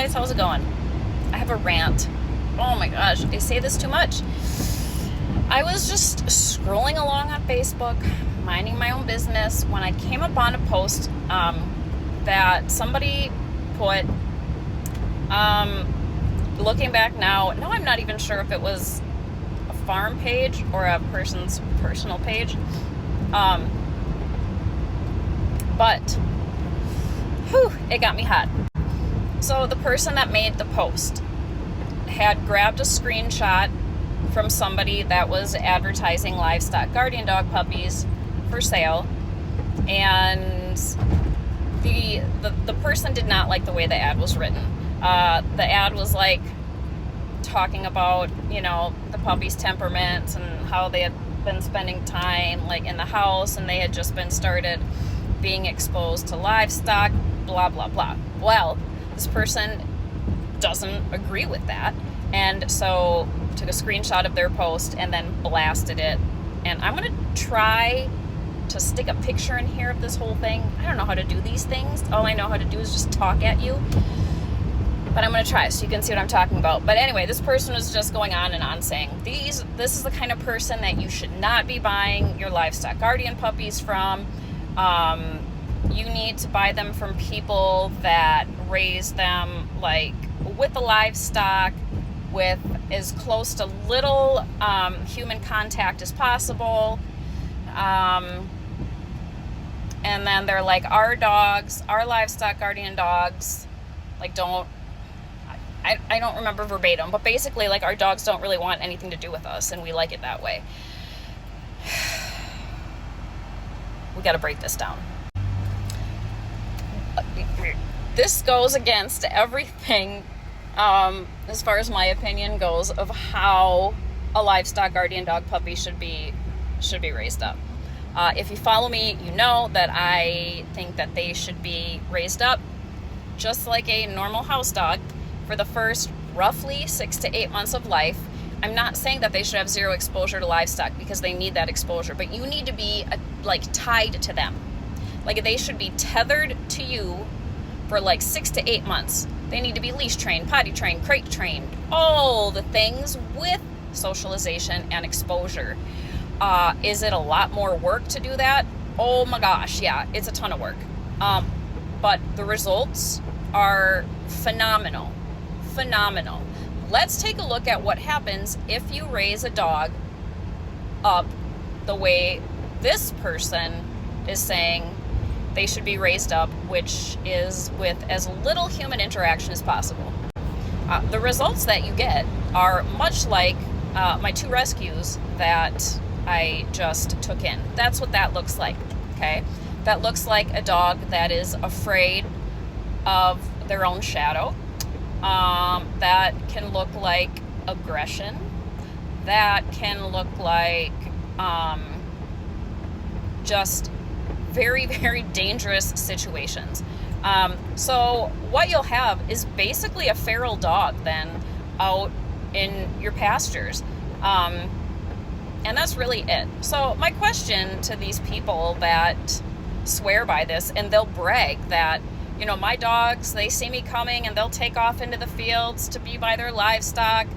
guys, how's it going? I have a rant. Oh my gosh, I say this too much. I was just scrolling along on Facebook, minding my own business, when I came upon a post that somebody put. Looking back now I'm not even sure if it was a farm page or a person's personal page. But it got me hot. So the person that made the post had grabbed a screenshot from somebody that was advertising livestock guardian dog puppies for sale, and the person did not like the way the ad was written. The ad was like talking about, the puppy's temperaments and how they had been spending time like in the house, and they had just been started being exposed to livestock, blah blah blah. Well, this person doesn't agree with that, and so took a screenshot of their post and then blasted it. And I'm gonna try to stick a picture in here of this whole thing. I don't know how to do these things. All I know how to do is just talk at you. But I'm going to try so you can see what I'm talking about. But anyway, this person was just going on and on saying, this is the kind of person that you should not be buying your livestock guardian puppies from. You need to buy them from people that raise them like with the livestock, with as close to little human contact as possible. And then they're like, our livestock guardian dogs, like I don't remember verbatim, but basically, like, our dogs don't really want anything to do with us, and we like it that way. We got to break this down. This goes against everything, as far as my opinion goes, of how a livestock guardian dog puppy should be raised up. If you follow me, you know that I think that they should be raised up just like a normal house dog for the first roughly 6 to 8 months of life. I'm not saying that they should have zero exposure to livestock, because they need that exposure, but you need to be tied to them. Like, they should be tethered to you for like 6 to 8 months. They need to be leash trained, potty trained, crate trained, all the things with socialization and exposure. Is it a lot more work to do that? Oh my gosh, yeah, it's a ton of work. But the results are phenomenal. Let's take a look at what happens if you raise a dog up the way this person is saying they should be raised up, which is with as little human interaction as possible. The results that you get are much like my 2 rescues that I just took in. That's what that looks like, okay? That looks like a dog that is afraid of their own shadow. That can look like aggression. That can look like just very, very dangerous situations. So what you'll have is basically a feral dog then out in your pastures. And that's really it. So my question to these people that swear by this, and they'll brag that, my dogs, they see me coming and they'll take off into the fields to be by their livestock.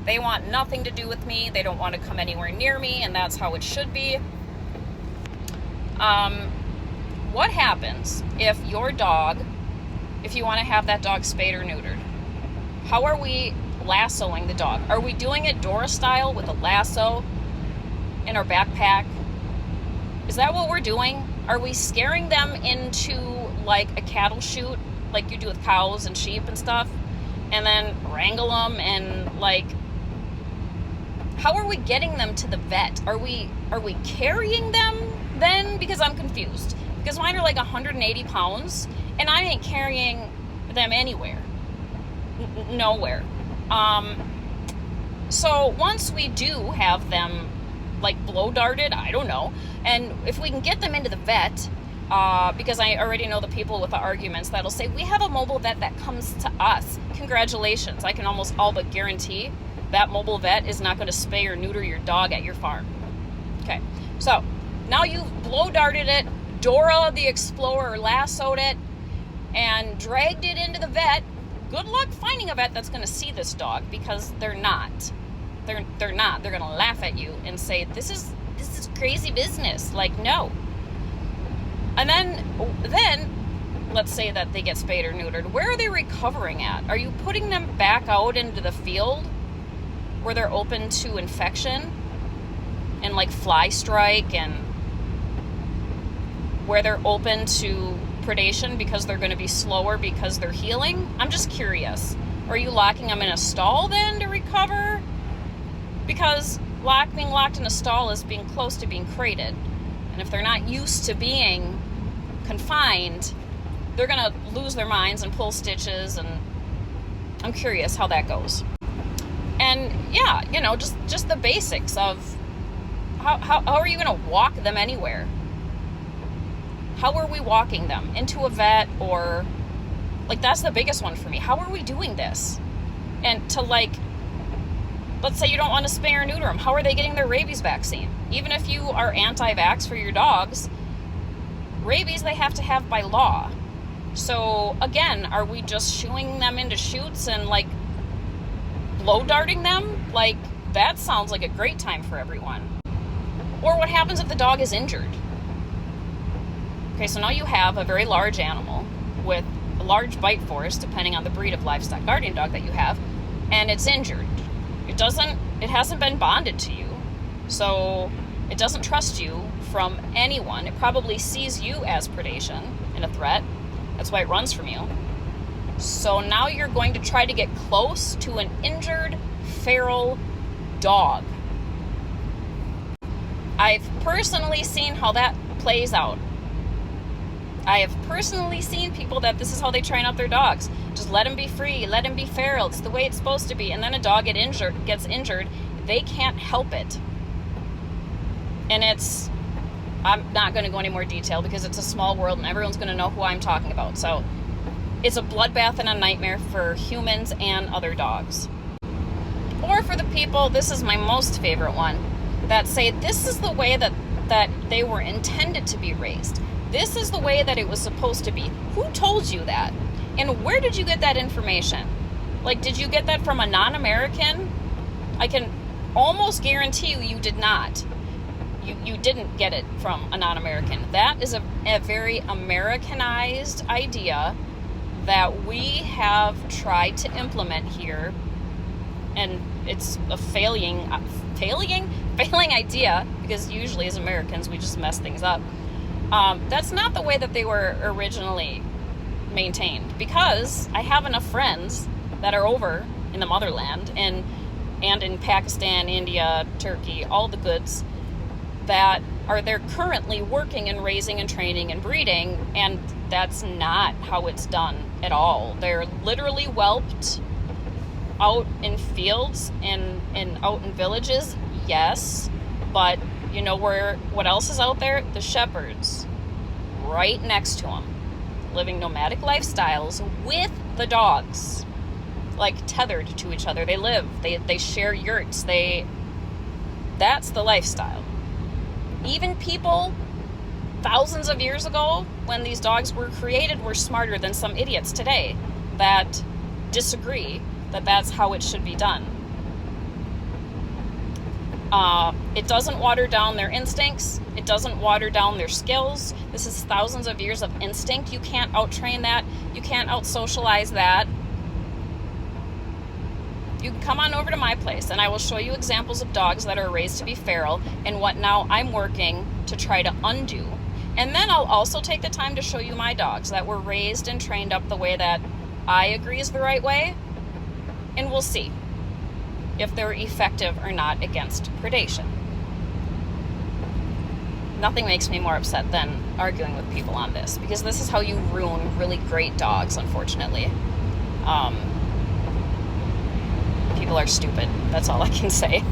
They want nothing to do with me. They don't want to come anywhere near me, and that's how it should be. What happens if your dog, if you want to have that dog spayed or neutered? How are we lassoing the dog? Are we doing it Dora style with a lasso in our backpack? Is that what we're doing? Are we scaring them into like a cattle chute, like you do with cows and sheep and stuff, and then wrangle them? And like, how are we getting them to the vet? Are we carrying them then? Because I'm confused, because mine are like 180 pounds and I ain't carrying them anywhere. Nowhere. So once we do have them like blow darted, I don't know, and if we can get them into the vet, because I already know the people with the arguments that'll say, we have a mobile vet that comes to us. Congratulations. I can almost all but guarantee that mobile vet is not going to spay or neuter your dog at your farm. Okay, so now you've blow darted it, Dora the Explorer lassoed it, and dragged it into the vet. good luck finding a vet that's going to see this dog, because they're not. They're not. They're going to laugh at you and say, this is crazy business. Like, no. And then let's say that they get spayed or neutered. Where are they recovering at? Are you putting them back out into the field where they're open to infection and like fly strike, and where they're open to predation because they're going to be slower because they're healing? I'm just curious. Are you locking them in a stall then to recover? Because being locked in a stall is being close to being crated. And if they're not used to being confined, they're going to lose their minds and pull stitches, and I'm curious how that goes. And yeah, just the basics of how are you going to walk them anywhere? How are we walking them? Into a vet, or like, that's the biggest one for me. How are we doing this? And to like, let's say you don't want to spay or neuter them. How are they getting their rabies vaccine? Even if you are anti-vax for your dogs, rabies they have to have by law. So again, are we just shooing them into chutes and like blow darting them? Like, that sounds like a great time for everyone. Or what happens if the dog is injured? Okay, so now you have a very large animal with a large bite force, depending on the breed of livestock guardian dog that you have, and it's injured. It hasn't been bonded to you, so it doesn't trust you from anyone. It probably sees you as predation and a threat. That's why it runs from you. So now you're going to try to get close to an injured, feral dog. I've personally seen how that plays out. I have personally seen people that this is how they train up their dogs. Just let them be free, let them be feral. It's the way it's supposed to be. And then a dog gets injured, they can't help it. And I'm not going to go any more detail because it's a small world and everyone's going to know who I'm talking about. So it's a bloodbath and a nightmare for humans and other dogs. Or for the people, this is my most favorite one, that say this is the way that they were intended to be raised. This is the way that it was supposed to be. Who told you that? And where did you get that information? Like, did you get that from a non-American? I can almost guarantee you did not. You didn't get it from a non-American. That is a very Americanized idea that we have tried to implement here, and it's a failing idea, because usually as Americans we just mess things up. That's not the way that they were originally maintained, because I have enough friends that are over in the motherland and in Pakistan, India, Turkey, all the goods, that are there currently working and raising and training and breeding, and that's not how it's done at all. They're literally whelped out in fields and out in villages, yes, but you know what else is out there? The shepherds, right next to them, living nomadic lifestyles with the dogs, like tethered to each other. They live, they share yurts, that's the lifestyle. Even people thousands of years ago, when these dogs were created, were smarter than some idiots today that disagree that that's how it should be done. It doesn't water down their instincts. It doesn't water down their skills. This is thousands of years of instinct. You can't out-train that. You can't out-socialize that. You can come on over to my place and I will show you examples of dogs that are raised to be feral and what now I'm working to try to undo. And then I'll also take the time to show you my dogs that were raised and trained up the way that I agree is the right way. And we'll see if they're effective or not against predation. Nothing makes me more upset than arguing with people on this, because this is how you ruin really great dogs, unfortunately. People are stupid. That's all I can say.